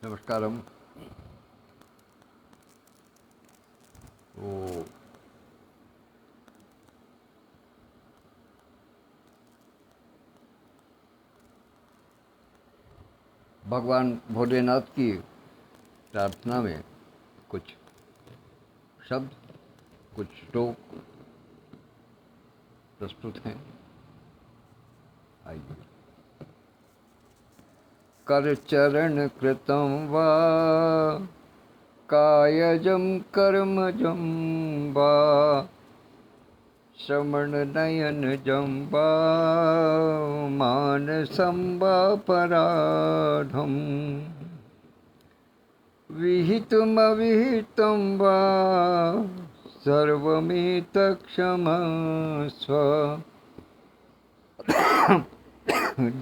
नमस्कारम। तो भगवान भोलेनाथ की प्रार्थना में कुछ शब्द, कुछ श्लोक प्रस्तुत हैं। आइए। कर चरण कृतं वा कायजं कर्मजं वा श्रवण नयनजं वा मानसं वा पराधम् विहितमविहितं वा सर्वमेतत्क्षमस्व।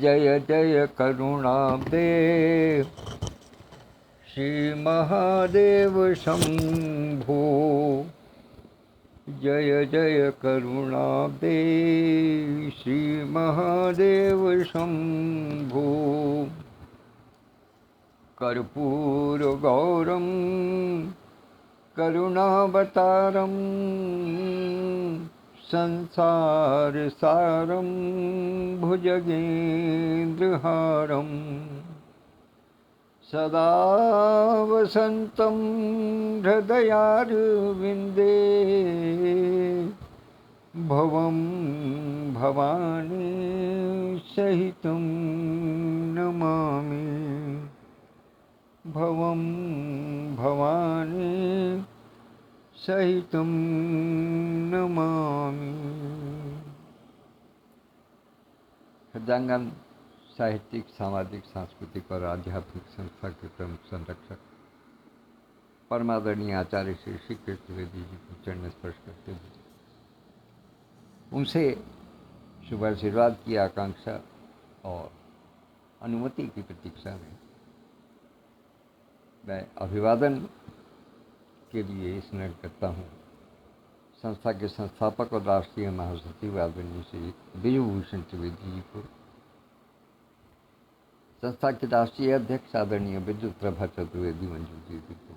जय जय करुणाब्दे श्री महादेव शंभो। जय जय करुणाब्दे श्री महादेव शंभो। कर्पूरगौरं करुणावतारं संसारसारं भुजगेन्द्रहारं सदा वसन्तं हृदयारविन्दे भवं भवानी सहितं नमामि। भवं भवानी सहितं नमामि। हृदयांगम साहित्यिक, सामाजिक, सांस्कृतिक और आध्यात्मिक संस्था के प्रमुख संरक्षक परमादरणीय आचार्य श्री श्री कृष्ण त्रिवेदी जी को चरण स्पर्श करते हुए उनसे शुभ आशीर्वाद की आकांक्षा और अनुमति की प्रतीक्षा में मैं अभिवादन के लिए स्मरण करता हूँ संस्था के संस्थापक और राष्ट्रीय महासचिव आदरणीय श्री विजयभूषण त्रिवेदी जी को, संस्था के राष्ट्रीय अध्यक्ष आदरणीय विद्युत प्रभा चतुर्वेदी मंजू दीदी को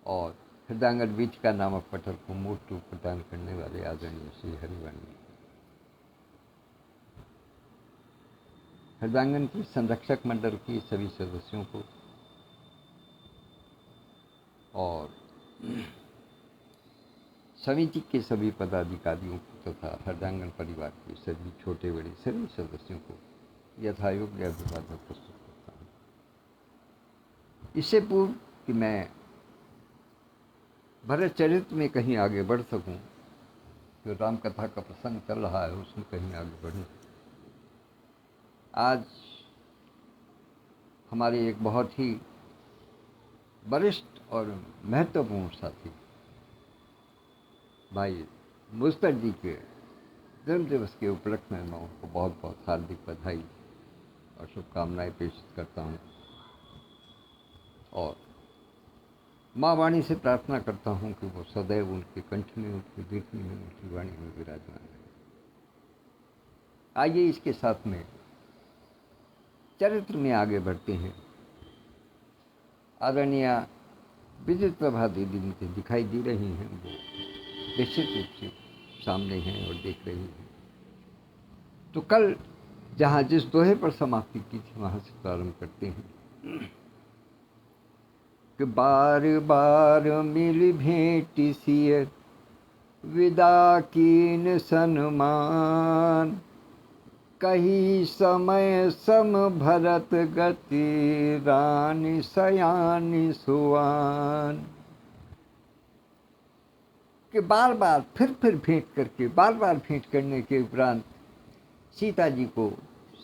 और हृदयांगन वीथिका नामक पटल को मूर्त रूप प्रदान करने वाले आदरणीय श्री हरिवाणी, हृदयांगन की संरक्षक मंडल की सभी सदस्यों को और समिति के सभी पदाधिकारियों को तथा हृदयांगन परिवार के सभी छोटे बड़े सभी सदस्यों को यथायोग्य अभिवादन प्रस्तुत करता हूँ। इससे पूर्व कि मैं भरत चरित्र में कहीं आगे बढ़ सकूं, जो राम कथा का प्रसंग चल रहा है उसमें कहीं आगे बढ़ूं, आज हमारे एक बहुत ही वरिष्ठ और महत्वपूर्ण साथी भाई मुस्तर जी के जन्म दिवस के उपलक्ष्य में मैं उनको बहुत बहुत हार्दिक बधाई और शुभकामनाएं पेश करता हूं और माँ वाणी से प्रार्थना करता हूं कि वो सदैव उनके कंठ में, उनकी देखने में, उनकी वाणी में विराजमान है। आइए इसके साथ में चरित्र में आगे बढ़ते हैं। आदरणीय विद्युत प्रभा दीदी मुझे दिखाई दे रही हैं, वो निश्चित रूप से सामने हैं और देख रही हैं। तो कल जहाँ जिस दोहे पर समाप्ति की थी वहाँ से प्रारंभ करते हैं कि बार बार मिल भेंट सिय विदा कीन सन्मान कही समय सम भरत गति रानी सयानी सुवान। कि बार बार फिर भेंट करके, बार बार भेंट करने के उपरांत सीता जी को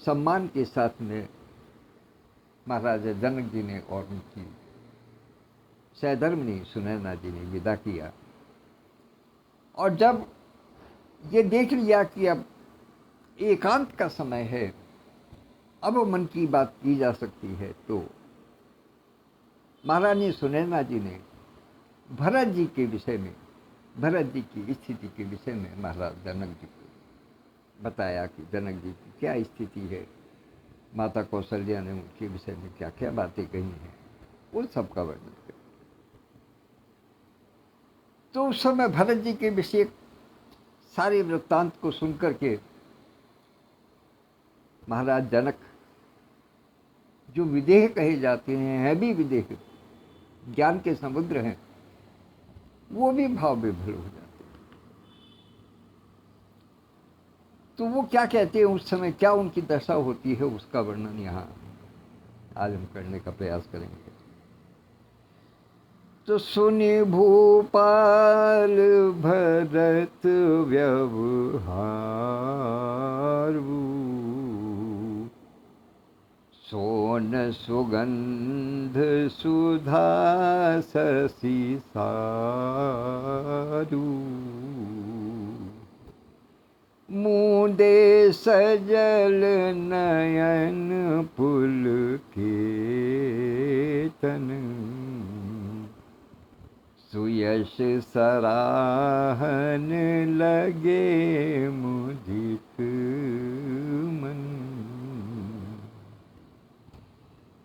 सम्मान के साथ में महाराजा जनक जी ने और उनकी सहधर्मिणी सुनैना जी ने विदा किया। और जब ये देख लिया कि अब एकांत का समय है, अब मन की बात की जा सकती है, तो महारानी सुनैना जी ने भरत जी के विषय में, भरत जी की स्थिति के विषय में महाराज जनक जी को बताया कि जनक जी की क्या स्थिति है माता कौशल्या ने उनके विषय में क्या क्या बातें कही हैं, उन सब का वर्णन करें। तो उस समय भरत जी के विषय सारे वृत्तांत को सुनकर के महाराज जनक, जो विदेह कहे जाते हैं भी विदेह, ज्ञान के समुद्र हैं, वो भी भाव विभोर हो जाते हैं। तो वो क्या कहते हैं उस समय, क्या उनकी दशा होती है, उसका वर्णन यहाँ आज हम करने का प्रयास करेंगे। तो सुनि भूपाल भरत व्यवहारु, सोन सुगंध सुधा शशि सारु, मुदे सजल नयन पुलकेतन, सुयश सराहन लगे मुदित मन।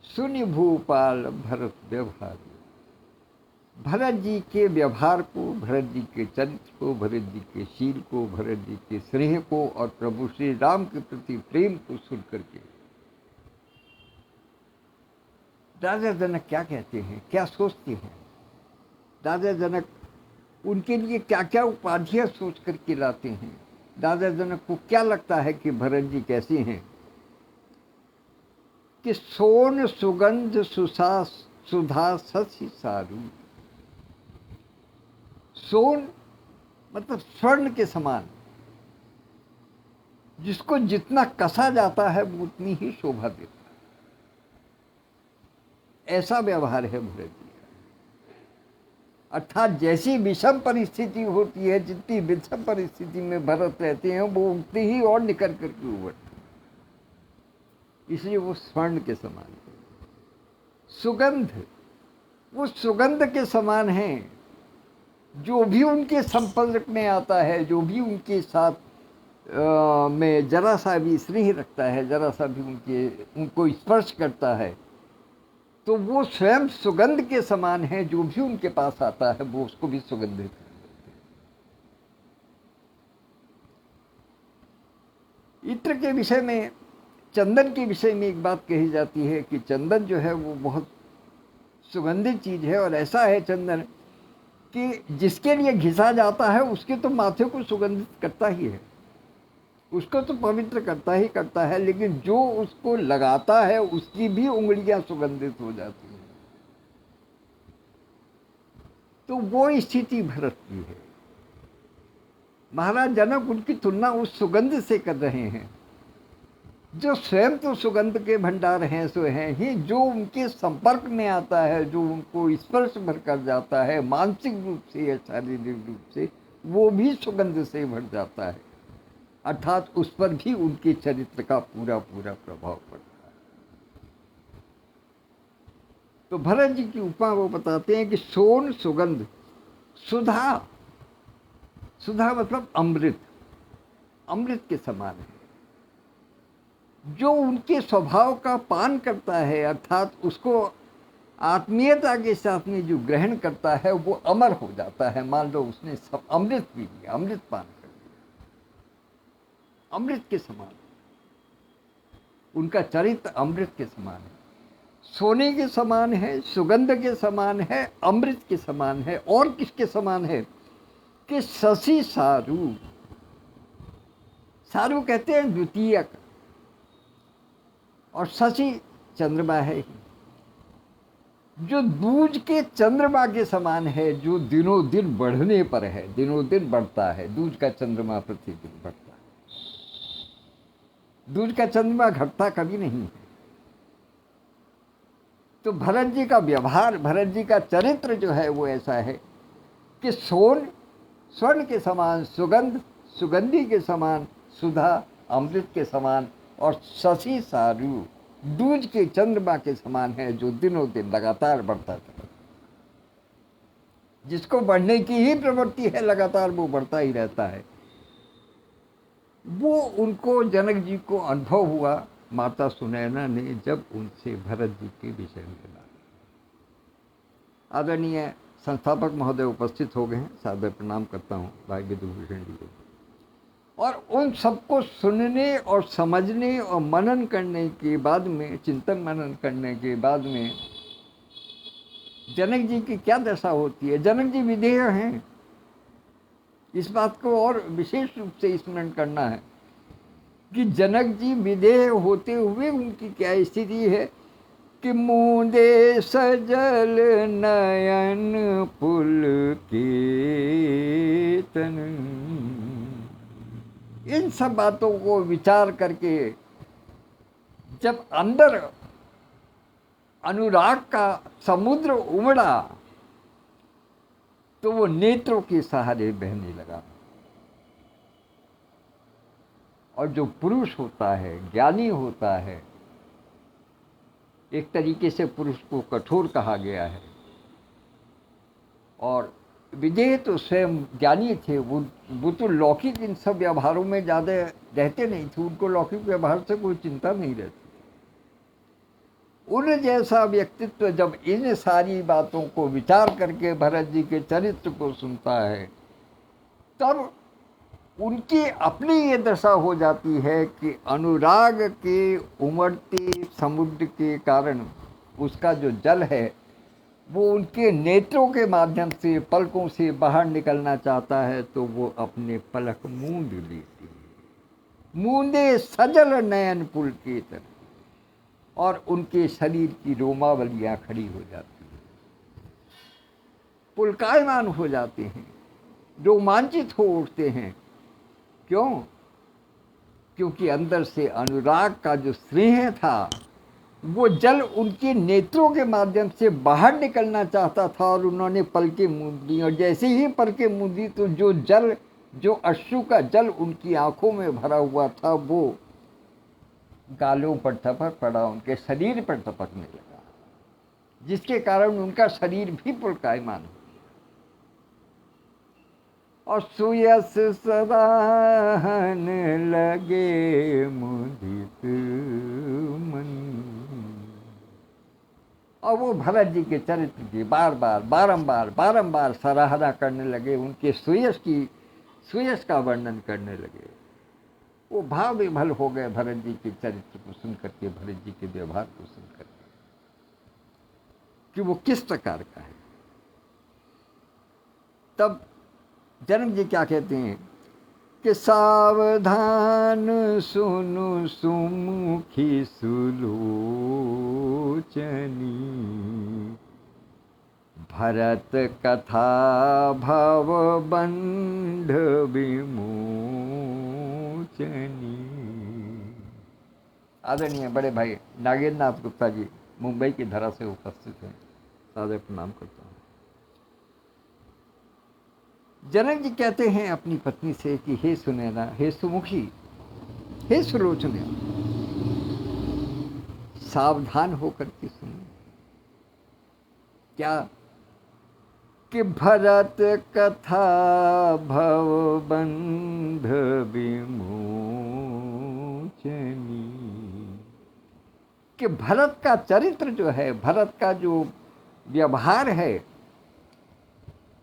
सुनि भूपाल भरत व्यवहार, भरत जी के व्यवहार को, भरत जी के चरित्र को, भरत जी के शील को, भरत जी के स्नेह को और प्रभु श्री राम के प्रति प्रेम को सुन करके राजा जनक क्या कहते हैं, क्या सोचते हैं। राजा जनक उनके लिए क्या क्या उपाधियां सोच करके लाते हैं। राजा जनक को क्या लगता है कि भरत जी कैसे हैं कि सोन सुगंध सुधा शशि सारू। सोन मतलब स्वर्ण के समान, जिसको जितना कसा जाता है वो उतनी ही शोभा देता है, ऐसा व्यवहार है भरत जी का। अर्थात जैसी विषम परिस्थिति होती है, जितनी विषम परिस्थिति में भरत रहते हैं, वो उतनी ही और निकल करके उभरते, इसलिए वो स्वर्ण के समान है। सुगंध, वो सुगंध के समान है। जो भी उनके संपर्क में आता है, जो भी उनके साथ में जरा सा भी स्नेह रखता है, जरा सा भी उनको स्पर्श करता है, तो वो स्वयं सुगंध के समान है। जो भी उनके पास आता है वो उसको भी सुगंधित कर देते हैं। इत्र के विषय में, चंदन के विषय में एक बात कही जाती है कि चंदन जो है वो बहुत सुगंधित चीज है, और ऐसा है चंदन कि जिसके लिए घिसा जाता है उसके तो माथे को सुगंधित करता ही है, उसको तो पवित्र करता ही करता है, लेकिन जो उसको लगाता है उसकी भी उंगलियां सुगंधित हो जाती हैं। तो वो स्थिति भरत की है। महाराज जनक उनकी तुलना उस सुगंध से कर रहे हैं, जो स्वयं तो सुगंध के भंडार हैं, सो हैं ही, जो उनके संपर्क में आता है, जो उनको स्पर्श भर कर जाता है, मानसिक रूप से या शारीरिक रूप से, वो भी सुगंध से भर जाता है। अर्थात उस पर भी उनके चरित्र का पूरा पूरा प्रभाव पड़ता है। तो भरत जी की उपमा वो बताते हैं कि सोन सुगंध, सुधा, सुधा मतलब अमृत, अमृत के समान है। जो उनके स्वभाव का पान करता है, अर्थात उसको आत्मीयता के साथ में जो ग्रहण करता है, वो अमर हो जाता है। मान लो उसने सब अमृत पी लिया, अमृत पान कर लिया, अमृत के समान। उनका चरित्र अमृत के समान है, सोने के समान है, सुगंध के समान है, अमृत के समान है। और किसके समान है कि शशि सारू, सारू कहते हैं द्वितीयक, और शशि चंद्रमा है, जो दूज के चंद्रमा के समान है, जो दिनों दिन बढ़ने पर है, दिनों दिन बढ़ता है। दूज का चंद्रमा प्रतिदिन बढ़ता है, दूज का चंद्रमा घटता कभी नहीं है। तो भरत जी का व्यवहार, भरत जी का चरित्र जो है वो ऐसा है कि सोन स्वर्ण के समान, सुगंध सुगंधी के समान, सुधा अमृत के समान, और शशि सारू दूज के चंद्रमा के समान है, जो दिनों दिन लगातार बढ़ता चला। जिसको बढ़ने की ही प्रवृत्ति है, लगातार वो बढ़ता ही रहता है। वो उनको जनक जी को अनुभव हुआ माता सुनैना ने जब उनसे भरत जी के विषय में कहा। आदरणीय संस्थापक महोदय उपस्थित हो गए हैं, सादर प्रणाम करता हूँ भाई विदुभूषण जी को। और उन सबको सुनने और समझने और मनन करने के बाद में, चिंतन मनन करने के बाद में जनक जी की क्या दशा होती है। जनक जी विधेय हैं, इस बात को और विशेष रूप से स्मरण करना है कि जनक जी विधेय होते हुए उनकी क्या स्थिति है कि मूंदे सजल नयन पुलकेतन। इन सब बातों को विचार करके जब अंदर अनुराग का समुद्र उमड़ा तो वो नेत्रों के सहारे बहने लगा। और जो पुरुष होता है, ज्ञानी होता है, एक तरीके से पुरुष को कठोर कहा गया है, और विदेह तो स्वयं ज्ञानी थे। वो तो लौकिक इन सब व्यवहारों में ज़्यादा रहते नहीं थे, उनको लौकिक व्यवहार से कोई चिंता नहीं रहती। उन जैसा व्यक्तित्व जब इन सारी बातों को विचार करके भरत जी के चरित्र को सुनता है, तब उनकी अपनी ये दशा हो जाती है कि अनुराग के उमड़ते समुद्र के कारण उसका जो जल है वो उनके नेत्रों के माध्यम से, पलकों से बाहर निकलना चाहता है, तो वो अपने पलक मूंद लेती है। मूंदे सजल नयन पुलकेतन, और उनके शरीर की रोमावलियां खड़ी हो जाती हैं, पुलकायमान हो जाते हैं, रोमांचित हो उठते हैं। क्यों? क्योंकि अंदर से अनुराग का जो स्नेह था वो जल उनके नेत्रों के माध्यम से बाहर निकलना चाहता था, और उन्होंने पलकें मूंद दी। और जैसे ही पलकें मूंदी तो जो जल, जो अश्रु का जल उनकी आंखों में भरा हुआ था वो गालों पर टपक पड़ा, उनके शरीर पर टपकने लगा, जिसके कारण उनका शरीर भी पुलकायमान हो। और सुयस सराहन लगे मुदित मन। और वो भरत जी के चरित्र की बारंबार सराहना करने लगे, उनके सुयश का वर्णन करने लगे। वो भाव विभल हो गए भरत जी के चरित्र को सुन करके, भरत जी के व्यवहार को सुन करके, कि वो किस प्रकार का है। तब जनक जी क्या कहते हैं कि सावधान सुनु सुमुखी सुलोचनी, भरत कथा भव बंध विमोचनी। आदरणीय बड़े भाई नागेंद्र नाथ गुप्ता जी मुंबई की धरा से उपस्थित हैं, सादर प्रणाम करता हूँ। जनक जी कहते हैं अपनी पत्नी से कि हे सुनैना, हे सुमुखी, हे सुलोचना, सावधान होकर के सुनो। क्या? कि भरत कथा भव बंध विमोचनी, कि भरत का चरित्र जो है, भरत का जो व्यवहार है,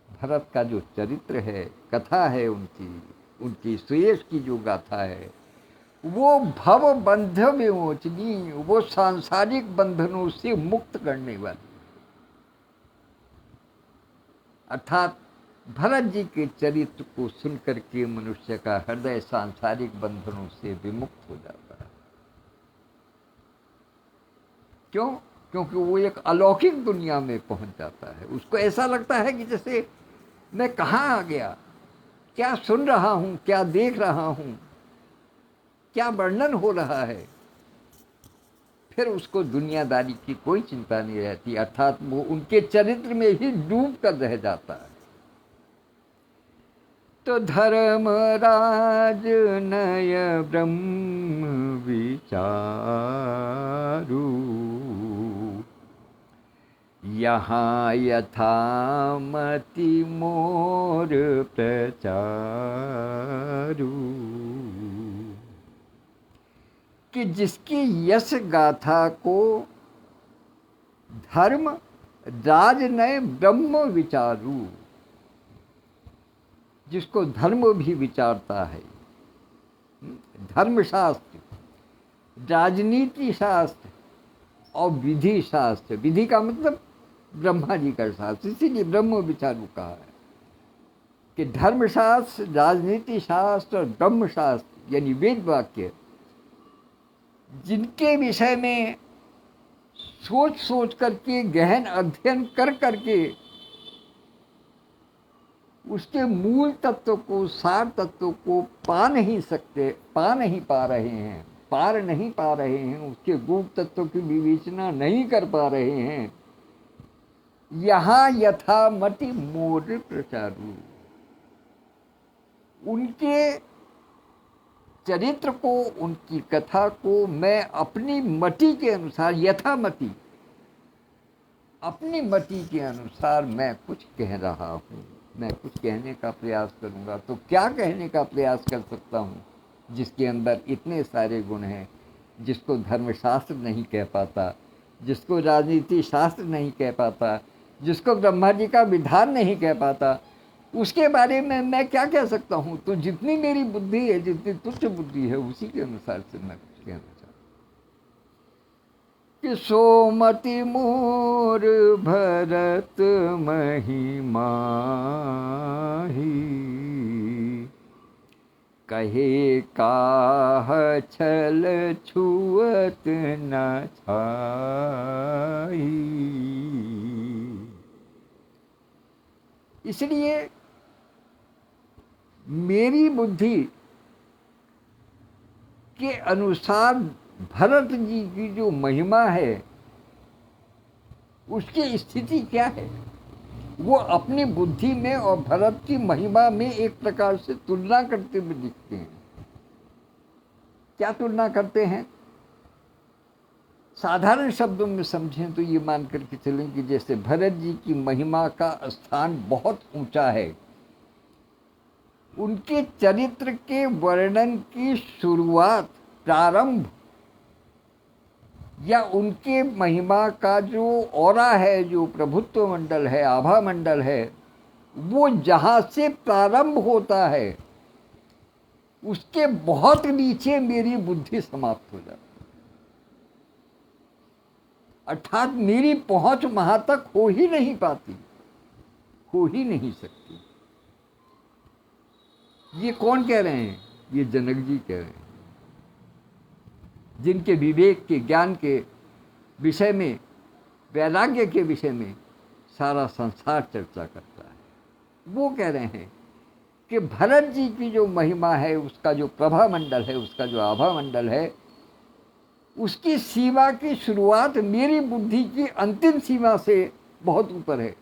भरत का जो चरित्र है, कथा है उनकी सुयश की जो गाथा है, वो भव बंध विमोचनी, वो सांसारिक बंधनों से मुक्त करने वाली। अर्थात भरत जी के चरित्र को सुनकर के मनुष्य का हृदय सांसारिक बंधनों से विमुक्त हो जाता है। क्यों? क्योंकि वो एक अलौकिक दुनिया में पहुंच जाता है। उसको ऐसा लगता है कि जैसे मैं कहाँ आ गया, क्या सुन रहा हूँ, क्या देख रहा हूँ, क्या वर्णन हो रहा है। फिर उसको दुनियादारी की कोई चिंता नहीं रहती, अर्थात वो उनके चरित्र में ही डूब कर रह जाता है। तो धर्मराज नय ब्रह्म विचारू, यहाँ यथामति मोर प्रचारू, कि जिसकी यश गाथा को धर्म राज नय ब्रह्म विचारू, जिसको धर्म भी विचारता है, धर्मशास्त्र, राजनीति शास्त्र और विधि शास्त्र। विधि का मतलब ब्रह्मा जी का शास्त्र, इसीलिए ब्रह्म विचारू कहा है कि धर्मशास्त्र, राजनीति शास्त्र और ब्रह्म शास्त्र यानी वेद वाक्य, जिनके विषय में सोच सोच करके, गहन अध्ययन कर करके उसके मूल तत्व को, सार तत्व को पार नहीं पा रहे हैं, उसके गूढ़ तत्व की विवेचना नहीं कर पा रहे हैं, यहाँ यथामति मोर प्रचारू, उनके चरित्र को, उनकी कथा को मैं अपनी मति के अनुसार, यथामति, अपनी मति के अनुसार मैं कुछ कह रहा हूँ, मैं कुछ कहने का प्रयास करूँगा। तो क्या कहने का प्रयास कर सकता हूँ जिसके अंदर इतने सारे गुण हैं, जिसको धर्मशास्त्र नहीं कह पाता, जिसको राजनीति शास्त्र नहीं कह पाता, जिसको ब्रह्मा जी का विधान नहीं कह पाता, उसके बारे में मैं क्या कह सकता हूँ। तो जितनी मेरी बुद्धि है, जितनी तुच्छ बुद्धि है, उसी के अनुसार से मैं कुछ कहना चाहता हूँ कि सोमति मोर भरत महिमा कहे काह छल छुअत न छाई। इसलिए मेरी बुद्धि के अनुसार भरत जी की जो महिमा है, उसकी स्थिति क्या है, वो अपनी बुद्धि में और भरत की महिमा में एक प्रकार से तुलना करते हुए दिखते हैं। क्या तुलना करते हैं? साधारण शब्दों में समझें तो ये मान करके चलें कि जैसे भरत जी की महिमा का स्थान बहुत ऊंचा है, उनके चरित्र के वर्णन की शुरुआत, प्रारंभ, या उनके महिमा का जो औरा है, जो प्रभुत्व मंडल है, आभा मंडल है, वो जहाँ से प्रारंभ होता है उसके बहुत नीचे मेरी बुद्धि समाप्त हो जाती है। अर्थात मेरी पहुंच वहां तक हो ही नहीं पाती, हो ही नहीं सकती। ये कौन कह रहे हैं? ये जनक जी कह रहे हैं, जिनके विवेक के, ज्ञान के विषय में, वैराग्य के विषय में सारा संसार चर्चा करता है। वो कह रहे हैं कि भरत जी की जो महिमा है, उसका जो प्रभा मंडल है, उसका जो आभा मंडल है, उसकी सीमा की शुरुआत मेरी बुद्धि की अंतिम सीमा से बहुत ऊपर है।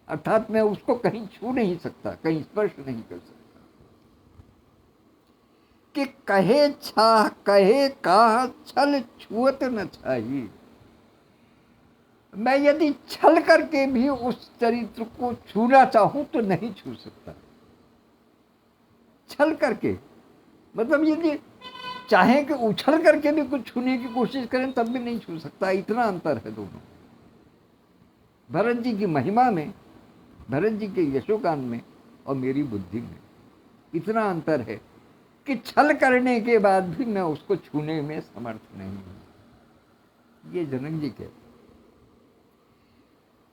अर्थात मैं उसको कहीं छू नहीं सकता, कहीं स्पर्श नहीं कर सकता। कि कहे छा कहे काह छल छुअत न छाई, मैं यदि छल करके भी उस चरित्र को छूना चाहूं तो नहीं छू सकता। छल करके मतलब यदि चाहें कि उछल करके भी कुछ छूने की कोशिश करें तब भी नहीं छू सकता। इतना अंतर है दोनों। भरत जी की महिमा में, भरत जी के यशोगान में और मेरी बुद्धि में इतना अंतर है कि छल करने के बाद भी मैं उसको छूने में समर्थ नहीं हूं। ये जनक जी कहते।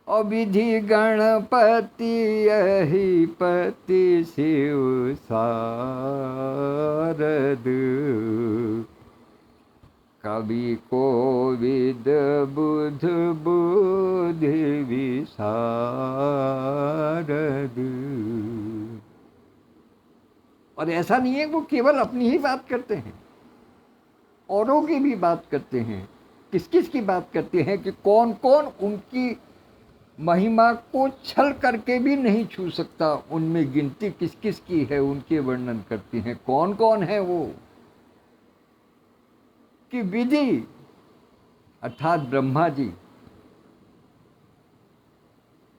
और विधि गणपति यही पति शिव सारद, कवि कोविद बुध बुद्धि विशारद। और ऐसा नहीं है वो केवल अपनी ही बात करते हैं, औरों की भी बात करते हैं। किस किस की बात करते हैं कि कौन कौन उनकी महिमा को छल करके भी नहीं छू सकता, उनमें गिनती किस किस की है उनके वर्णन करती हैं। कौन कौन है वो? कि विधि अर्थात ब्रह्मा जी,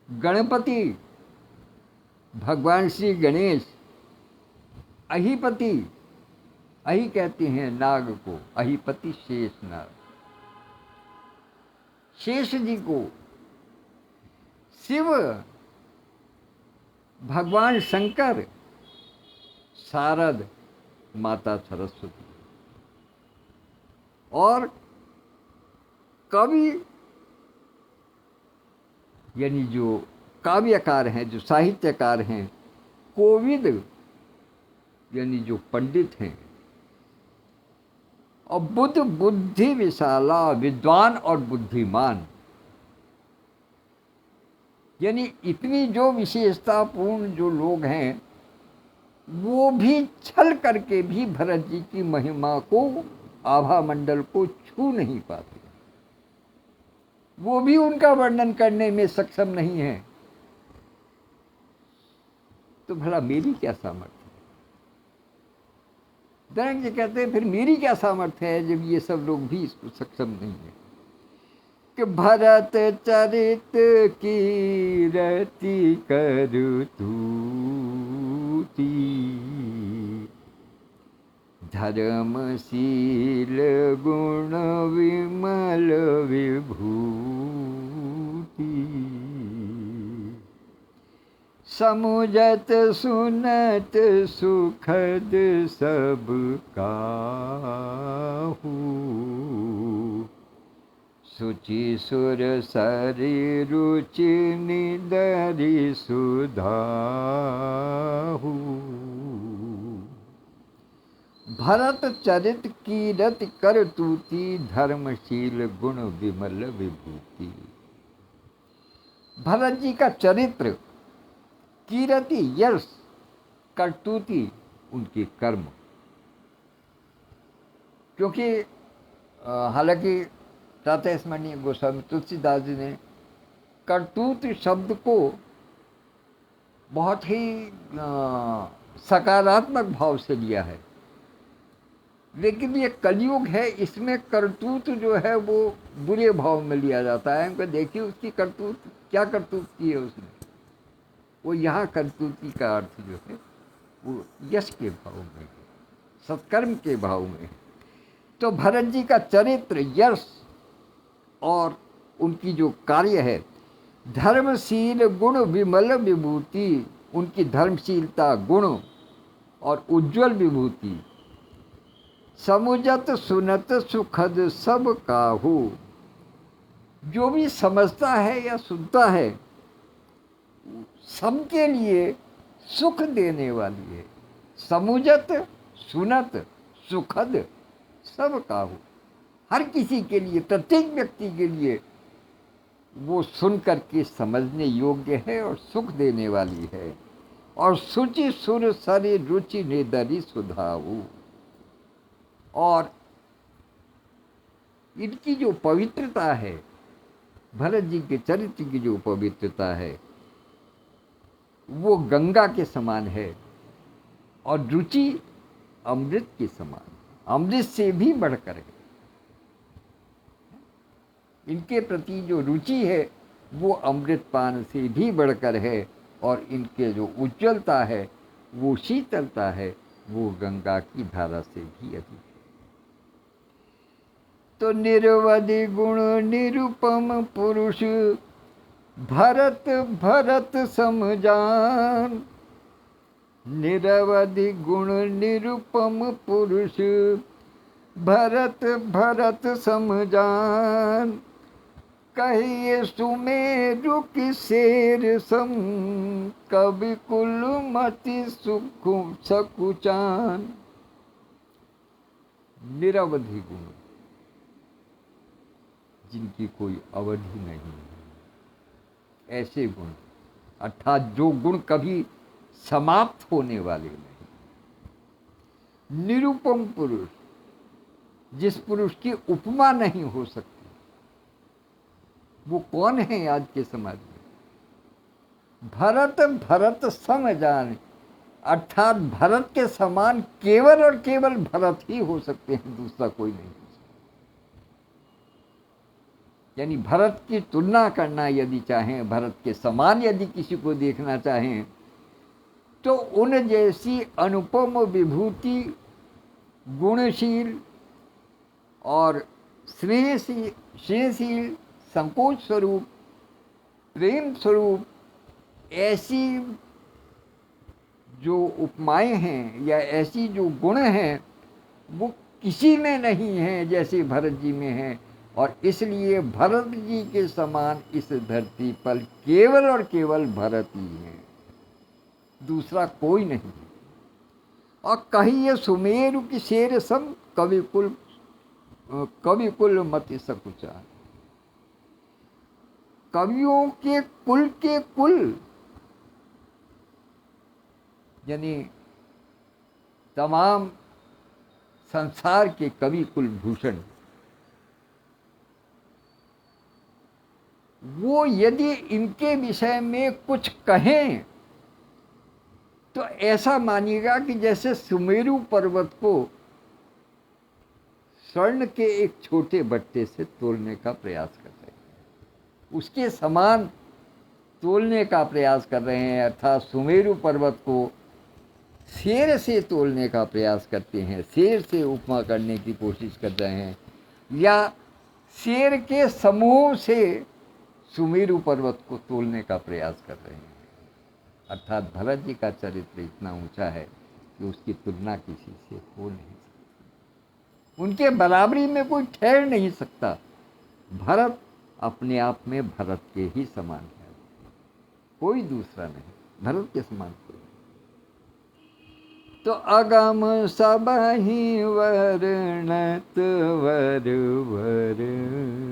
गणपति भगवान श्री गणेश, अहिपति अहि कहते हैं नाग को, अहिपति शेष नाग। शेष जी को शिव भगवान शंकर, शारद माता सरस्वती, और कवि यानी जो काव्यकार हैं, जो साहित्यकार हैं, कोविद यानी जो पंडित हैं, और बुद्ध बुद्धि विशाला, विद्वान और बुद्धिमान, यानी इतनी जो विशेषतापूर्ण जो लोग हैं, वो भी छल करके भी भरत जी की महिमा को, आभा मंडल को छू नहीं पाते, वो भी उनका वर्णन करने में सक्षम नहीं है। तो भला मेरी क्या सामर्थ्य है? दरंग जी कहते हैं फिर मेरी क्या सामर्थ्य है जब ये सब लोग भी इसको सक्षम नहीं है। कि भरत चरित की रति करतूती, धर्मशील गुण विमल विभूति, समुझत सुनत सुखद सब काहू, सुचि सुर सरि रुचि निदरि सुधाहु, भरत चरित कीरत करतूती, धर्मशील गुण विमल विभूति। भरत जी का चरित्र, कीरति यश, करतूती उनके कर्म। क्योंकि हालांकि प्रातः स्मरणीय गोस्वामी तुलसीदास जी ने करतूत शब्द को बहुत ही सकारात्मक भाव से लिया है, लेकिन ये कलयुग है, इसमें करतूत जो है वो बुरे भाव में लिया जाता है। उनको देखिए उसकी करतूत, क्या करतूत की है उसने, वो यहाँ करतूती का अर्थ जो है वो यश के भाव में, सत्कर्म के भाव में। तो भरत जी का चरित्र, यश और उनकी जो कार्य है, धर्मशील गुण विमल विभूति, उनकी धर्मशीलता, गुण और उज्जवल विभूति, समुझत सुनत सुखद सब काहू, जो भी समझता है या सुनता है सबके लिए सुख देने वाली है। समुझत सुनत सुखद सब काहू, हर किसी के लिए, प्रत्येक व्यक्ति के लिए वो सुन करके समझने योग्य है और सुख देने वाली है। और सुचि सुर सरि रुचि निदरि सुधाऊ, और इनकी जो पवित्रता है, भरत जी के चरित्र की जो पवित्रता है वो गंगा के समान है, और रुचि अमृत के समान, अमृत से भी बढ़कर है। इनके प्रति जो रुचि है वो अमृत पान से भी बढ़कर है, और इनके जो उज्ज्वलता है, वो शीतलता है, वो गंगा की धारा से भी अधिक है। तो निरवधि गुण निरुपम पुरुष, भरत भरत समजान, निरवधि गुण निरुपम पुरुष, भरत भरत समजान, कहिए सुमेरु की शेर सम, कवि कुल मति सुख सकुचान। निरवधि गुण, जिनकी कोई अवधि नहीं है, ऐसे गुण, अर्थात जो गुण कभी समाप्त होने वाले नहीं। निरुपम पुरुष, जिस पुरुष की उपमा नहीं हो सकती, वो कौन है आज के समाज में? भरत भरत सम जान, अर्थात भरत के समान केवल और केवल भरत ही हो सकते हैं, दूसरा कोई नहीं हो सकता। यानी भरत की तुलना करना यदि चाहें, भरत के समान यदि किसी को देखना चाहें, तो उन जैसी अनुपम विभूति गुणशील और स्नेहशील, संकोच स्वरूप, प्रेम स्वरूप, ऐसी जो उपमाएं हैं या ऐसी जो गुण हैं वो किसी में नहीं है जैसे भरत जी में है। और इसलिए भरत जी के समान इस धरती पर केवल और केवल भरत ही है, दूसरा कोई नहीं। और कहिए सुमेरु की शेर सम, कवि कुल मति सकुचा। कवियों के कुल यानी तमाम संसार के कवि कुलभूषण, वो यदि इनके विषय में कुछ कहें तो ऐसा मानिएगा कि जैसे सुमेरु पर्वत को स्वर्ण के एक छोटे बट्टे से तोलने का प्रयास कर रहे हैं, उसके समान तोलने का प्रयास कर रहे हैं। अर्थात सुमेरु पर्वत को शेर से तोलने का प्रयास करते हैं, शेर से उपमा करने की कोशिश कर रहे हैं, या शेर के समूह से सुमेरु पर्वत को तोलने का प्रयास कर रहे हैं। अर्थात भरत जी का चरित्र इतना ऊंचा है कि उसकी तुलना किसी से हो नहीं सकती, उनके बराबरी में कोई ठहर नहीं सकता। भरत अपने आप में भरत के ही समान है, कोई दूसरा नहीं, भरत के समान कोई। तो अगम सबहि वर्णत वर वरणी,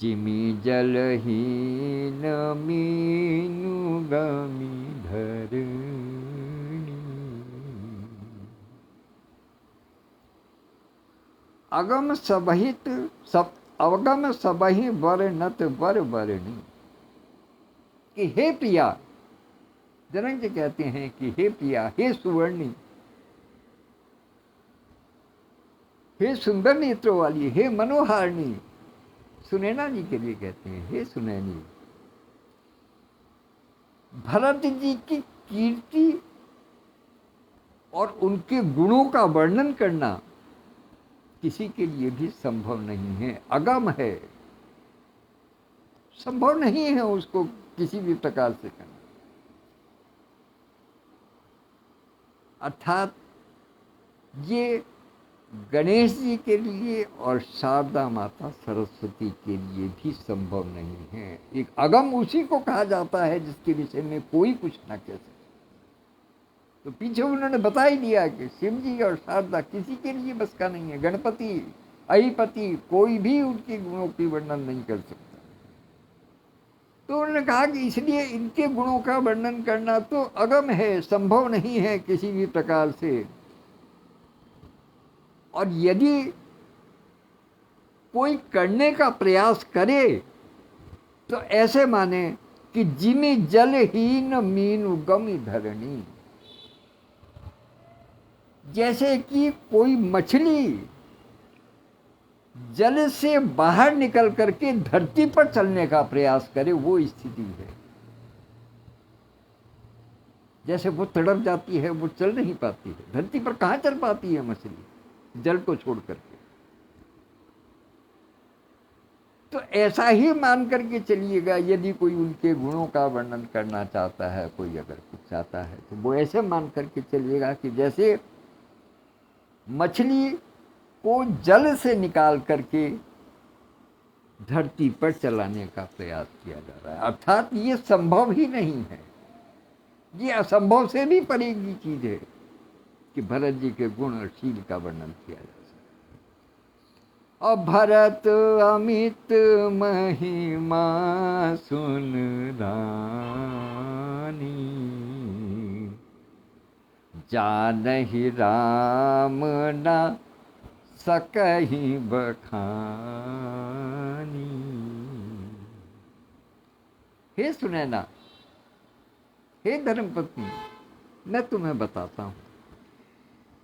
जिमि जलहीन मीनु गमि धरणी। अगम सबहि वर्णत वर वरणी, कि हे प्रिया, जनक जी कहते हैं कि हे प्रिया, हे सुवर्णी, हे सुंदर नेत्रों वाली, हे मनोहारिणी। सुनैना जी के लिए कहते हैं हे सुनैनी। भरत जी की कीर्ति और उनके गुणों का वर्णन करना किसी के लिए भी संभव नहीं है, अगम है, संभव नहीं है उसको किसी भी प्रकार से करना। अर्थात ये गणेश जी के लिए और शारदा माता सरस्वती के लिए भी संभव नहीं है। एक अगम उसी को कहा जाता है जिसके विषय में कोई कुछ ना कह सके। तो पीछे उन्होंने बता ही दिया कि शिव जी और शारदा किसी के लिए बस का नहीं है। गणपति, अहिपति, कोई भी उनके गुणों की वर्णन नहीं कर सकता। तो उन्होंने कहा कि इसलिए इनके गुणों का वर्णन करना तो अगम है, संभव नहीं है किसी भी प्रकार से। और यदि कोई करने का प्रयास करे तो ऐसे माने कि जिमि जलहीन मीनु गमि धरणी, जैसे कि कोई मछली जल से बाहर निकल करके धरती पर चलने का प्रयास करे, वो स्थिति है। जैसे वो तड़प जाती है, वो चल नहीं पाती है, धरती पर कहाँ चल पाती है मछली जल को छोड़ करके। तो ऐसा ही मान करके चलिएगा, यदि कोई उनके गुणों का वर्णन करना चाहता है, कोई अगर कुछ चाहता है, तो वो ऐसे मान करके चलिएगा कि जैसे मछली को जल से निकाल करके धरती पर चलाने का प्रयास किया जा रहा है। अर्थात ये संभव ही नहीं है, ये असंभव से भी परे की चीज है कि भरत जी के गुण और शील का वर्णन किया जा सके। और भरत अमित महिमा सुन रानी, जानहि राम ना सकहि बखानी। हे सुनैना, हे धर्मपत्नी, मैं तुम्हें बताता हूं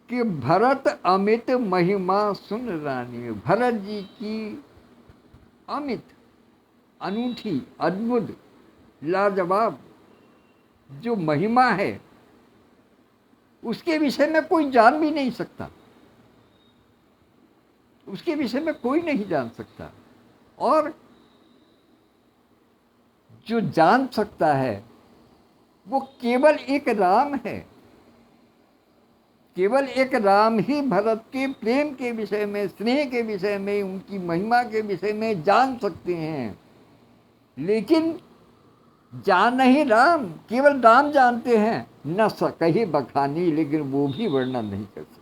कि भरत अमित महिमा सुन रानी, भरत जी की अमित, अनूठी, अद्भुत, लाजवाब जो महिमा है उसके विषय में कोई जान भी नहीं सकता, उसके विषय में कोई नहीं जान सकता। और जो जान सकता है वो केवल एक राम है, केवल एक राम ही भरत के प्रेम के विषय में, स्नेह के विषय में, उनकी महिमा के विषय में जान सकते हैं। लेकिन जान ही राम, केवल राम जानते हैं, न सकहि बखानी, लेकिन वो भी वर्णन नहीं कर सकते।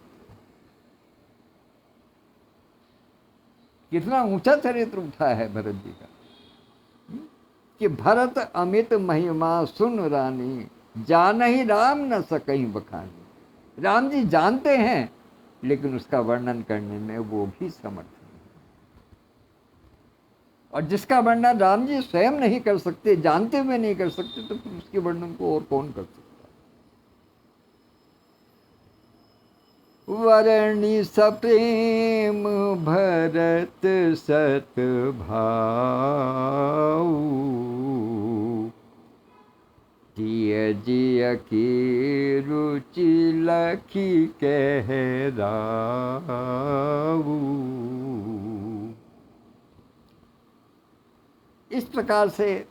कितना ऊंचा चरित्र उठा है भरत जी का कि भरत अमित महिमा सुन रानी, जान ही राम न सकहि बखानी। राम जी जानते हैं लेकिन उसका वर्णन करने में वो भी समर्थ नहीं। और जिसका वर्णन राम जी स्वयं नहीं कर सकते, जानते हुए नहीं कर सकते, तो फिर उसके वर्णन को और कौन कर सकता। वर्णि सप्रेम भरत सत भाऊ, जिय जिय की रुचि लखी कहराऊ। इस प्रकार से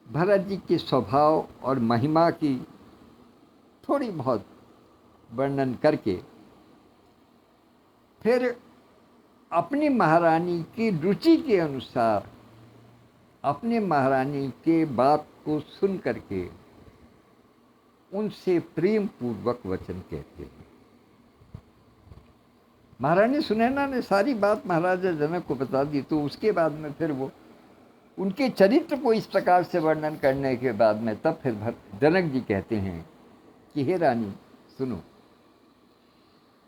भरत जी के स्वभाव और महिमा की थोड़ी बहुत वर्णन करके फिर अपनी महारानी की रुचि के अनुसार, अपने महारानी के बात को सुन करके उनसे प्रेम पूर्वक वचन कहते हैं। महारानी सुनैना ने सारी बात महाराजा जनक को बता दी, तो उसके बाद में फिर वो उनके चरित्र को इस प्रकार से वर्णन करने के बाद में तब फिर जनक जी कहते हैं कि हे रानी सुनो,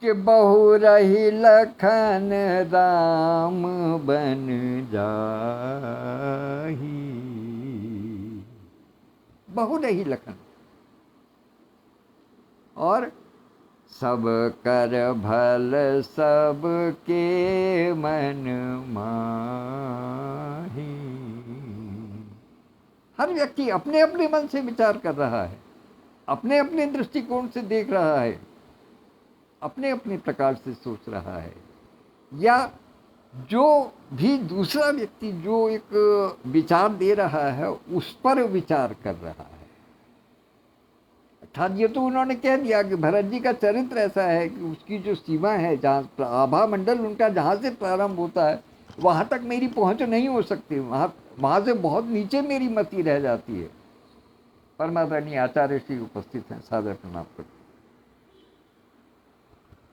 कि बहु रही लखन राम बन जाही। बहु रही लखन, और सब कर भल सब के मन माही। हर व्यक्ति अपने अपने मन से विचार कर रहा है, अपने अपने दृष्टिकोण से देख रहा है, अपने अपने प्रकार से सोच रहा है, या जो भी दूसरा व्यक्ति जो एक विचार दे रहा है उस पर विचार कर रहा है। अर्थात ये तो उन्होंने कह दिया कि भरत जी का चरित्र ऐसा है कि उसकी जो सीमा है, जहाँ आभा मंडल उनका जहाँ से प्रारंभ होता है वहाँ तक मेरी पहुँच नहीं हो सकती, वहाँ से बहुत नीचे मेरी मति रह जाती है। परमादरणीय आचार्य श्री उपस्थित हैं, सादर प्रणाम करते।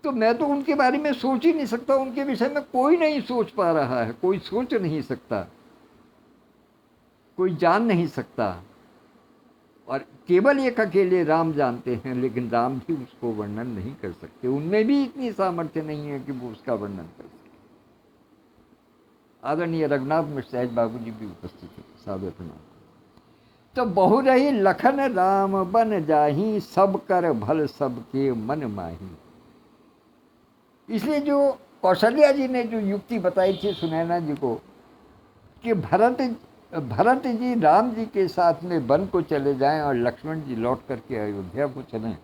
तो मैं तो उनके बारे में सोच ही नहीं सकता, उनके विषय में कोई नहीं सोच पा रहा है, कोई सोच नहीं सकता, कोई जान नहीं सकता। और केवल एक अकेले राम जानते हैं, लेकिन राम भी उसको वर्णन नहीं कर सकते, उनमें भी इतनी सामर्थ्य नहीं है कि वो उसका वर्णन कर सके। आदरणीय रघुनाथ मिश्र साहब बाबू जी भी उपस्थित हैं, सादर प्रणाम। तो बहु रही लखन राम बन जाही, सब कर भल सबके मन माही। इसलिए जो कौशल्या जी ने जो युक्ति बताई थी सुनैना जी को कि भरत जी राम जी के साथ में वन को चले जाएं और लक्ष्मण जी लौट करके अयोध्या को चलें,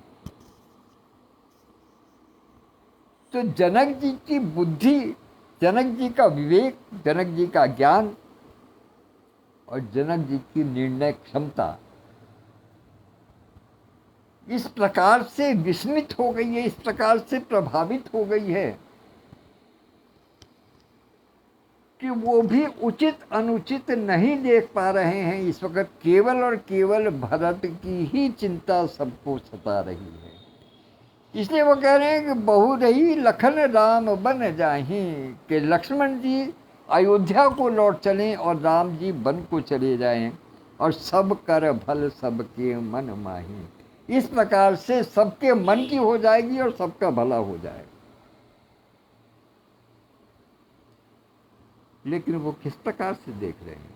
तो जनक जी की बुद्धि, जनक जी का विवेक, जनक जी का ज्ञान और जनक जी की निर्णय क्षमता इस प्रकार से विस्मित हो गई है, इस प्रकार से प्रभावित हो गई है कि वो भी उचित अनुचित नहीं देख पा रहे हैं। इस वक्त केवल और केवल भरत की ही चिंता सबको सता रही है। इसलिए वो कह रहे हैं कि बहु रही लखन राम बन जाही, कि लक्ष्मण जी अयोध्या को लौट चलें और राम जी वन को चले जाएं, और सब कर भल सबके मन माही। इस प्रकार से सबके मन की हो जाएगी और सबका भला हो जाएगा। लेकिन वो किस प्रकार से देख रहे हैं,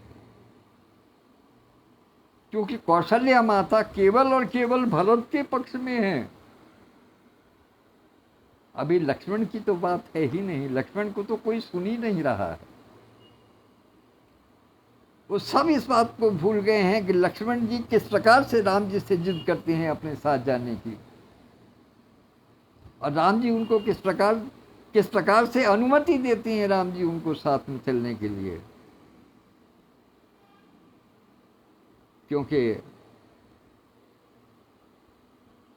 क्योंकि कौशल्या माता केवल और केवल भरत के पक्ष में है। अभी लक्ष्मण की तो बात है ही नहीं, लक्ष्मण को तो कोई सुन ही नहीं रहा है। वो सब इस बात को भूल गए हैं कि लक्ष्मण जी किस प्रकार से राम जी से जिद करते हैं अपने साथ जाने की, और राम जी उनको किस प्रकार से अनुमति देती हैं राम जी उनको साथ में चलने के लिए, क्योंकि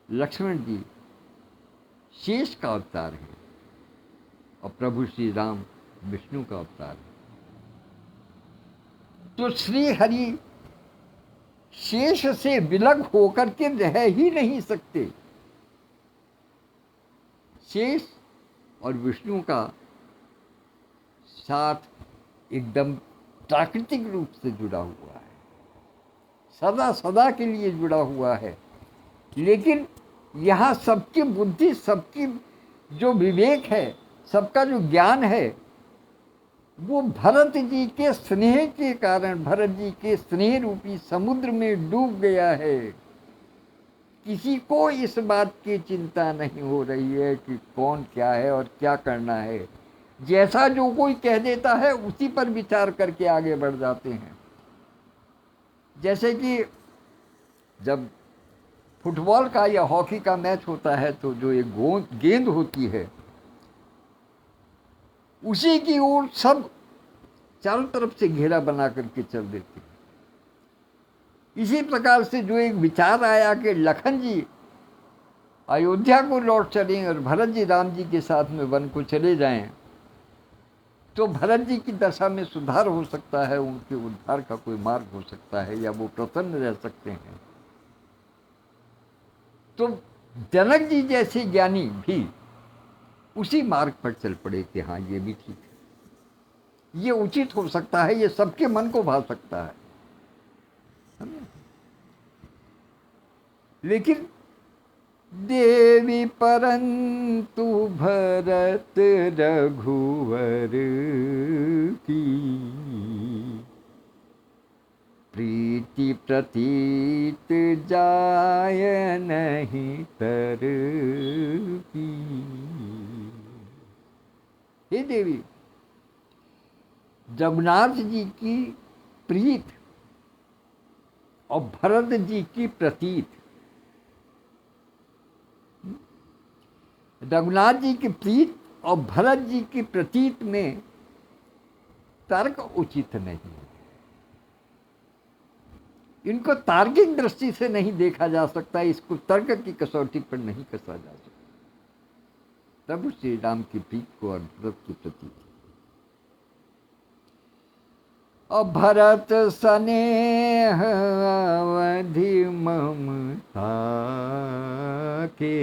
लक्ष्मण जी शेष का अवतार है और प्रभु श्री राम विष्णु का अवतार है। तो श्री हरि शेष से विलग होकर के रह ही नहीं सकते। शेष और विष्णु का साथ एकदम प्राकृतिक रूप से जुड़ा हुआ है, सदा सदा के लिए जुड़ा हुआ है। लेकिन यहाँ सबकी बुद्धि, सबकी जो विवेक है, सबका जो ज्ञान है, वो भरत जी के स्नेह के कारण, भरत जी के स्नेह रूपी समुद्र में डूब गया है। किसी को इस बात की चिंता नहीं हो रही है कि कौन क्या है और क्या करना है। जैसा जो कोई कह देता है उसी पर विचार करके आगे बढ़ जाते हैं। जैसे कि जब फुटबॉल का या हॉकी का मैच होता है तो जो एक गेंद होती है उसी की ओर सब चारों तरफ से घेरा बना करके चल देते हैं। इसी प्रकार से जो एक विचार आया कि लखन जी अयोध्या को लौट चलें और भरत जी राम जी के साथ में वन को चले जाएं, तो भरत जी की दशा में सुधार हो सकता है, उनके उद्धार का कोई मार्ग हो सकता है, या वो प्रसन्न रह सकते हैं। तो जनक जी जैसे ज्ञानी भी उसी मार्ग पर चल पड़े कि हाँ ये भी ठीक है, ये उचित हो सकता है, ये सबके मन को भा सकता है। लेकिन देवी परंतु भरत रघुवर की प्रीति प्रतीत जाय नहीं तर की। हे देवी, जगन्नाथ जी की प्रीत और भरत जी की प्रतीत, रघुनाथ जी की प्रीत और भरत जी की प्रतीत में तर्क उचित नहीं है। इनको तार्किक दृष्टि से नहीं देखा जा सकता, इसको तर्क की कसौटी पर नहीं कसा जा सकता। तब श्री राम की प्रीत को और भरत की प्रतीत, और भरत स्नेह अवधि ममता के,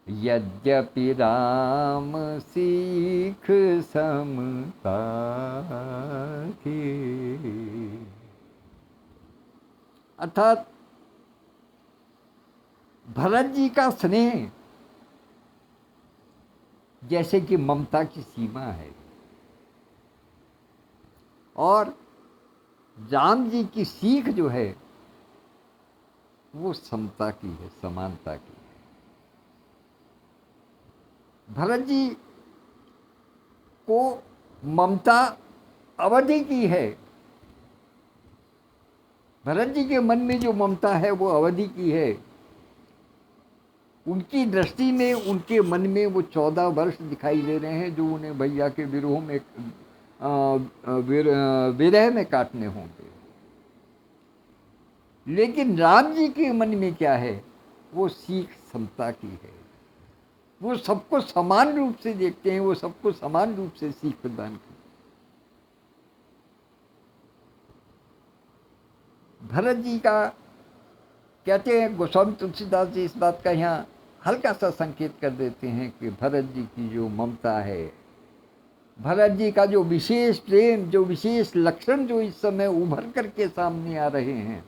यद्यपि राम सीख समता के। अर्थात भरत जी का स्नेह जैसे कि ममता की सीमा है, और राम जी की सीख जो है वो समता की है, समानता की है। भरत जी को ममता अवधि की है, भरत जी के मन में जो ममता है वो अवधि की है। उनकी दृष्टि में, उनके मन में वो 14 वर्ष दिखाई दे रहे हैं जो उन्हें भैया के विरोह में विरह में काटने होंगे। लेकिन राम जी के मन में क्या है, वो सीख समता की है। वो सबको समान रूप से देखते हैं, वो सबको समान रूप से सीख प्रदान करते हैं। भरत जी का कहते हैं, गोस्वामी तुलसीदास जी इस बात का यहाँ हल्का सा संकेत कर देते हैं कि भरत जी की जो ममता है, भरत जी का जो विशेष प्रेम, जो विशेष लक्षण जो इस समय उभर करके सामने आ रहे हैं,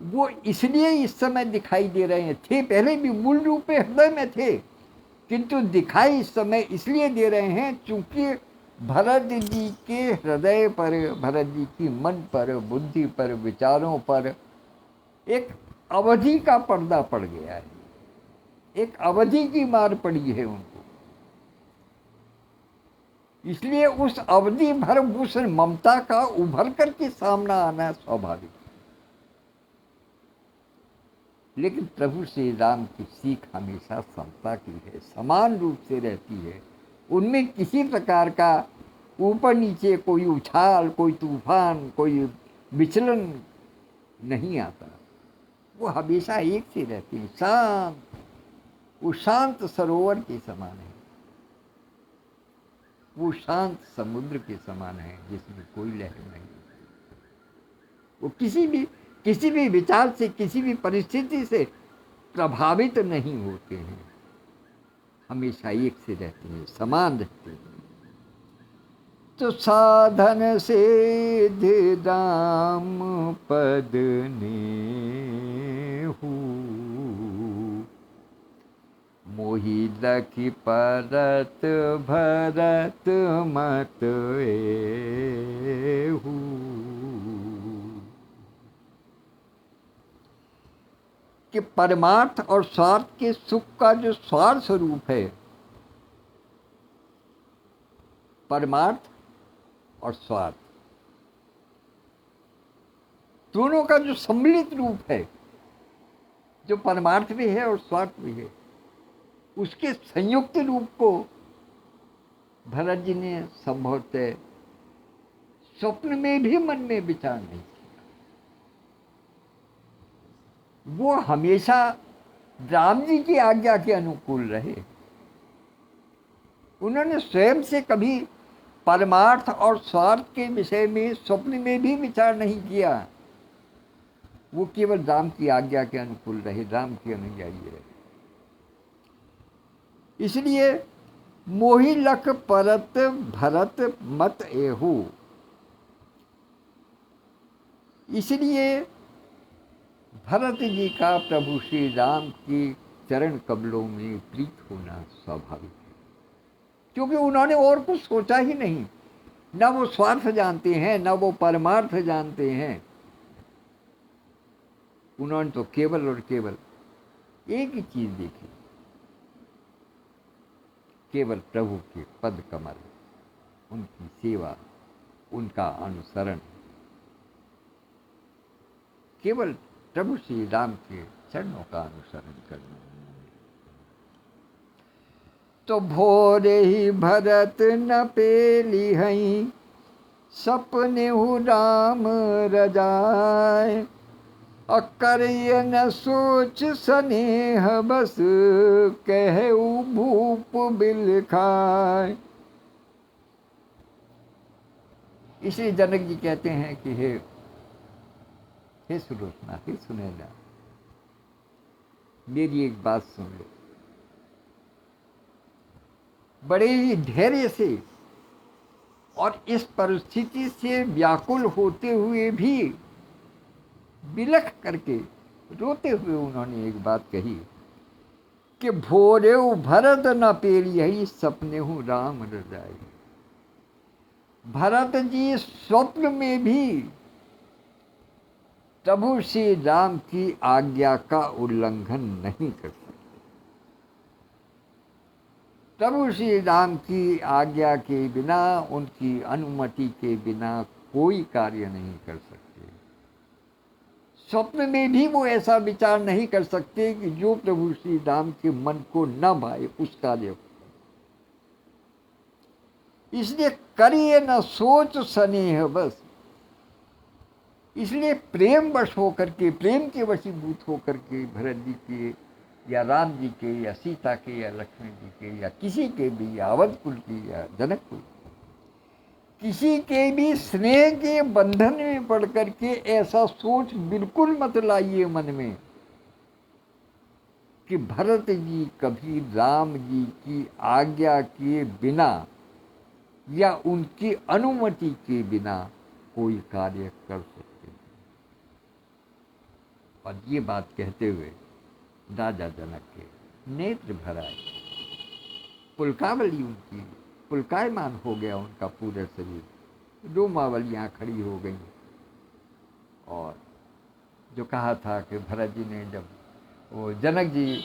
वो इसलिए इस समय दिखाई दे रहे हैं। थे पहले भी मूल रूप में हृदय में थे, किंतु दिखाई इस समय इसलिए दे रहे हैं क्योंकि भरत जी के हृदय पर, भरत जी की मन पर, बुद्धि पर, विचारों पर एक अवधि का पर्दा पड़ गया है, एक अवधि की मार पड़ी है उनको। इसलिए उस अवधि भर उस ममता का उभर करके सामना आना स्वाभाविक। लेकिन प्रभु श्री राम की सीख हमेशा समता की है, समान रूप से रहती है। उनमें किसी प्रकार का ऊपर नीचे कोई उछाल, कोई तूफान, कोई विचलन नहीं आता। वो हमेशा एक से रहती है, शांत। वो शांत सरोवर के समान है, वो शांत समुद्र के समान है जिसमें कोई लहर नहीं। वो किसी भी विचार से, किसी भी परिस्थिति से प्रभावित नहीं होते हैं, हमेशा एक से रहते हैं, समान रहते हैं। तो साधन से राम पद नेहु, मोहि लखि परत भरत मत एहु। कि परमार्थ और स्वार्थ के सुख का जो स्वार स्वरूप है, परमार्थ और स्वार्थ दोनों का जो सम्मिलित रूप है, जो परमार्थ भी है और स्वार्थ भी है, उसके संयुक्त रूप को भरत जी ने संभवतः स्वप्न में भी मन में विचार नहीं किया। वो हमेशा राम जी की आज्ञा के अनुकूल रहे। उन्होंने स्वयं से कभी परमार्थ और स्वार्थ के विषय में स्वप्न में भी विचार नहीं किया। वो केवल राम की आज्ञा के अनुकूल रहे, राम के अनुयायी रहे। इसलिए मोहि लख परत भरत मत एहु, इसलिए भरत जी का प्रभु श्री राम की चरण कमलों में प्रीत होना स्वाभाविक है, क्योंकि उन्होंने और कुछ सोचा ही नहीं। न वो स्वार्थ जानते हैं, न वो परमार्थ जानते हैं। उन्होंने तो केवल और केवल एक ही चीज देखी, केवल प्रभु के पद कमल, उनकी सेवा, उनका अनुसरण, केवल प्रभु श्री राम के चरणों का अनुसरण करना। तो भोरे ही भरत न पेली हई, सपने हु राम रजाए, अकरिय न सोच स्नेह बस, कहु भूप बिल खाए। इसलिए जनक जी कहते हैं कि हे सुलोचना, हे सुनैना, मेरी एक बात सुन लो। बड़े ही धैर्य से और इस परिस्थिति से व्याकुल होते हुए भी बिलख करके रोते हुए उन्होंने एक बात कही कि भोरे भरत न पेरियहि, सपने हूँ राम रजाई। भरत जी स्वप्न में भी प्रभु श्री राम की आज्ञा का उल्लंघन नहीं कर सकते। प्रभु श्री राम की आज्ञा के बिना, उनकी अनुमति के बिना कोई कार्य नहीं कर सकते। स्वप्न में भी वो ऐसा विचार नहीं कर सकते कि जो प्रभु श्री राम के मन को न भाए उस कार्य को। इसलिए करिए न सोच स्नेह बस, इसलिए प्रेम वश होकर के, प्रेम के वशीभूत होकर के भरत जी के या राम जी के या सीता के या लक्ष्मण जी के या किसी के भी, या अवध कुल की या जनक कुल, किसी के भी स्नेह के बंधन में पड़ करके ऐसा सोच बिल्कुल मत लाइए मन में कि भरत जी कभी राम जी की आज्ञा के बिना या उनकी अनुमति के बिना कोई कार्य कर सकते। और ये बात कहते हुए राजा जनक के नेत्र भर आए, पुलकावली उनकी, पुलकायमान हो गया उनका पूरा शरीर, रोमावलियाँ खड़ी हो गईं। और जो कहा था कि भरत जी ने जब, वो जनक जी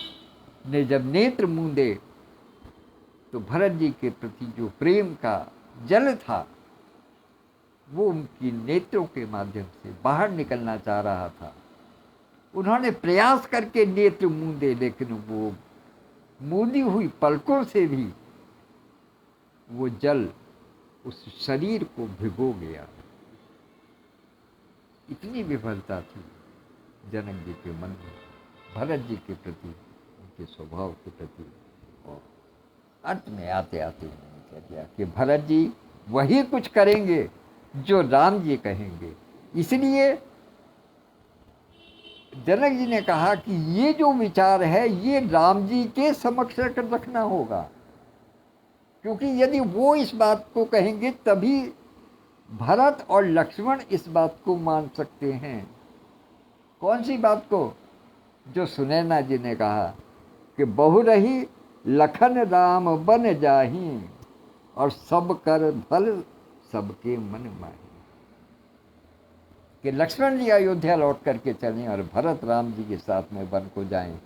ने जब नेत्र मूंदे तो भरत जी के प्रति जो प्रेम का जल था वो उनकी नेत्रों के माध्यम से बाहर निकलना चाह रहा था। उन्होंने प्रयास करके नेत्र मूंदे, लेकिन वो मूंदी हुई पलकों से भी वो जल उस शरीर को भिगो गया। इतनी विफलता थी जनक जी के मन में भरत जी के प्रति, उनके स्वभाव के प्रति। और अंत में आते आते उन्होंने कह दिया कि भरत जी वही कुछ करेंगे जो राम जी कहेंगे। इसलिए जनक जी ने कहा कि ये जो विचार है ये राम जी के समक्ष रखना होगा, क्योंकि यदि वो इस बात को कहेंगे तभी भरत और लक्ष्मण इस बात को मान सकते हैं। कौन सी बात को? जो सुनैना जी ने कहा कि बहु रही लखन राम बन जाही, और सब कर भल सबके मन माही। कि लक्ष्मण जी अयोध्या लौट करके चलें और भरत राम जी के साथ में वन को जाएं,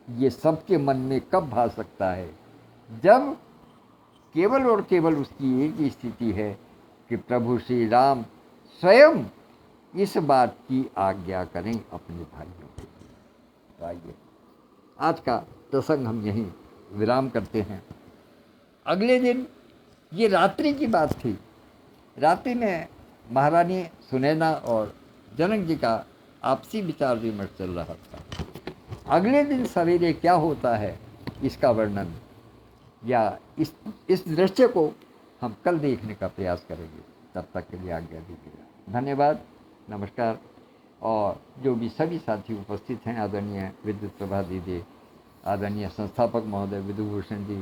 ये सबके मन में कब भा सकता है? जब केवल और केवल उसकी एक ही स्थिति है कि प्रभु श्री राम स्वयं इस बात की आज्ञा करें अपने भाइयों को। तो आइए आज का प्रसंग हम यहीं विराम करते हैं। अगले दिन, ये रात्रि की बात थी, रात्रि में महारानी सुनैना और जनक जी का आपसी विचार विमर्श चल रहा था। अगले दिन सवेरे क्या होता है इसका वर्णन या इस दृश्य को हम कल देखने का प्रयास करेंगे। तब तक के लिए आज्ञा दीजिएगा। धन्यवाद, नमस्कार। और जो भी सभी साथी उपस्थित हैं, आदरणीय विद्युत प्रभा दीदी, आदरणीय संस्थापक महोदय विधुभूषण जी,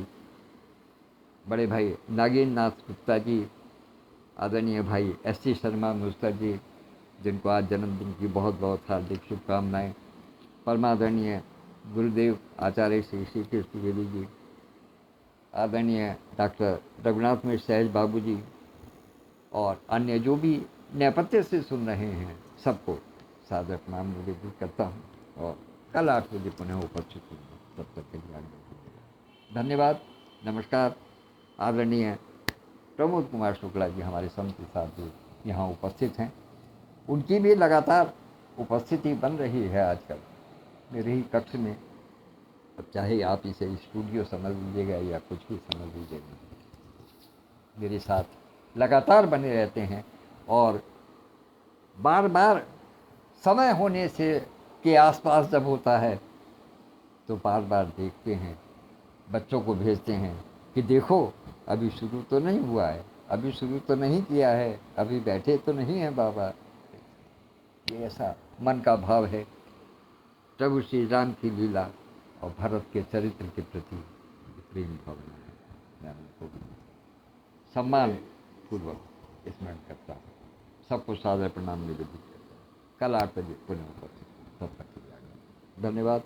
बड़े भाई नागेंद्र नाथ गुप्ता जी, आदरणीय भाई S.C. शर्मा मुस्तर जी, जिनको आज जन्मदिन की बहुत बहुत हार्दिक शुभकामनाएं, परमादरणीय गुरुदेव आचार्य श्री श्री कृष्ण द्विवेदी जी, आदरणीय डॉक्टर रघुनाथ मिश्र सहज बाबू जी, और अन्य जो भी नेपथ्य से सुन रहे हैं, सबको सादर प्रणाम निवेदित करता हूँ। और कल 8 बजे पुनः उपस्थित होंगे। तब तक के लिए आज्ञा दीजिए। धन्यवाद, नमस्कार। आदरणीय प्रमोद कुमार शुक्ला जी हमारे समिति साथी यहाँ उपस्थित हैं, उनकी भी लगातार उपस्थिति बन रही है आजकल मेरे ही कक्ष में। अब चाहे आप इसे स्टूडियो समझ लीजिएगा या कुछ भी समझ लीजिएगा, मेरे साथ लगातार बने रहते हैं। और बार बार समय होने से के आसपास जब होता है तो बार बार देखते हैं, बच्चों को भेजते हैं कि देखो अभी शुरू तो नहीं हुआ है, अभी शुरू तो नहीं किया है, अभी बैठे तो नहीं हैं बाबा। ये ऐसा मन का भाव है प्रभु श्री राम की लीला और भरत के चरित्र के प्रति प्रेम भावना है। मैं उनको सम्मान पूर्वक स्मरण करता हूँ। सबको सादर प्रणाम निवेदित करता हूँ। कल 8 बजे पुनः उपस्थित। तब तक के लिए धन्यवाद।